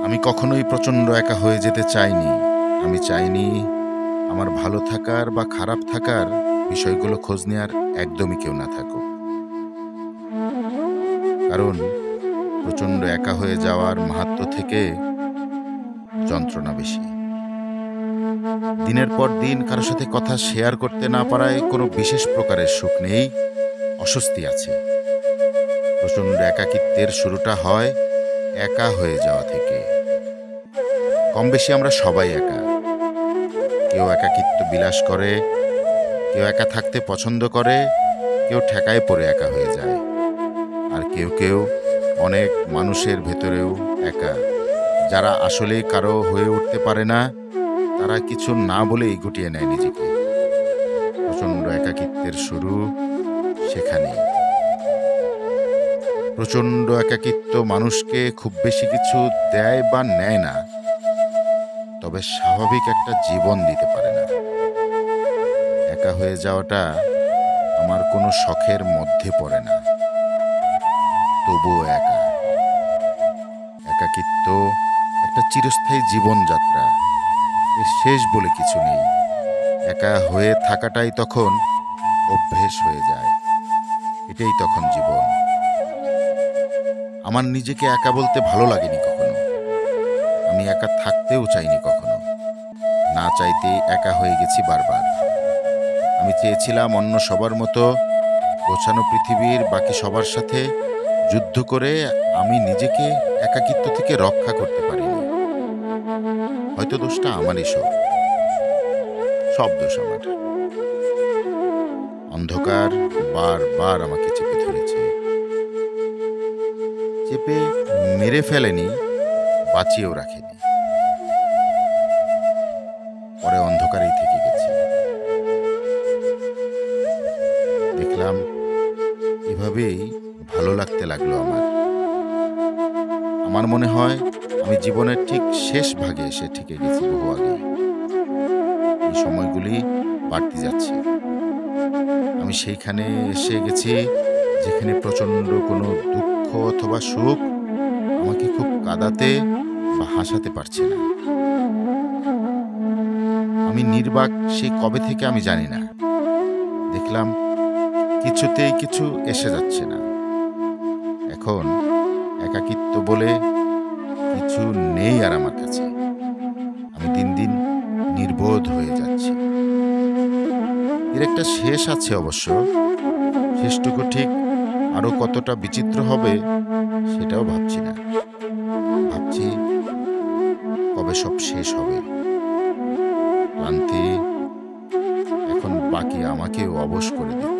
আমি কখনোই প্রচণ্ড একা হয়ে যেতে চাইনি। আমি চাইনি আমার ভালো থাকার বা খারাপ থাকার বিষয়গুলো খোঁজ নেয়ার একদমই কেউ না থাকুক। কারণ প্রচণ্ড একা হয়ে যাওয়ার মাহাত্ম্য থেকে যন্ত্রণা বেশি। দিনের পর দিন কারো সাথে কথা শেয়ার করতে না পারায় কোনো বিশেষ প্রকারের সুখ নেই, অস্বস্তি আছে। প্রচণ্ড একাকিত্বের শুরুটা হয় একা হয়ে যাওয়া থেকে। কম বেশি আমরা সবাই একা। কেউ একাকিত্ব বিলাস করে, কেউ একা থাকতে পছন্দ করে, কেউ ঠেকায় পড়ে একা হয়ে যায়। আর কেউ কেউ অনেক মানুষের ভেতরেও একা, যারা আসলেই কারো হয়ে উঠতে পারে না, তারা কিছু না বলেই গুটিয়ে নেয় নিজেকে। প্রচণ্ড একাকিত্বের শুরু সেখানেই। প্রচণ্ড একাকিত্ব মানুষকে খুব বেশি কিছু দেয় বা নেয় না, তবে স্বাভাবিক একটা জীবন দিতে পারে না। একা হয়ে যাওয়াটা আমার কোনো শখের মধ্যে পড়ে না, তবুও একা। একাকিত্ব একটা চিরস্থায়ী জীবনযাত্রা, এর শেষ বলে কিছু নেই। একা হয়ে থাকাটাই তখন অভ্যেস হয়ে যায়, এটাই তখন জীবন। আমার নিজেকে একা বলতে ভালো লাগেনি কখনো। আমি একা থাকতেও চাইনি কখনো। না চাইতেই একা হয়ে গেছি বারবার। আমি চেয়েছিলাম অন্য সবার মতো গোছানো পৃথিবীর বাকি সবার সাথে যুদ্ধ করে আমি নিজেকে একাকিত্ব থেকে রক্ষা করতে পারিনি। হয়তো দোষটা আমারই, সব দোষ আমার। অন্ধকার বারবার আমাকে চেপে ধরেছে। চেপে মেরে ফেলেনি, বাঁচিয়েও রাখেনি। পরে অন্ধকারেই থেকে গেছি। দেখলাম এভাবেই ভালো লাগতে লাগলো আমার। আমার মনে হয় আমি জীবনের ঠিক শেষ ভাগে এসে ঠেকে গেছি বহু আগে। এই সময়গুলি বাড়তে যাচ্ছে। আমি সেইখানে এসে গেছি যেখানে প্রচণ্ড কোনো দুঃখ অথবা সুখ আমাকে খুব কাঁদাতে বা হাসাতে পারছে না। আমি নির্বাক সেই কবে থেকে আমি জানি না। দেখলাম কিছুতেই কিছু এসে যাচ্ছে না। এখন একাকিত্ব বলে কিছু নেই আর আমার কাছে। আমি দিন দিন নির্বোধ হয়ে যাচ্ছি। এর একটা শেষ আছে অবশ্য। শেষটুকু ঠিক আরো কতটা বিচিত্র হবে সেটাও ভাবছি না। ভাবছি কবে সব শেষ হবে। ক্লান্তি এখন বাকি আমাকেও অবশ করে দিচ্ছে।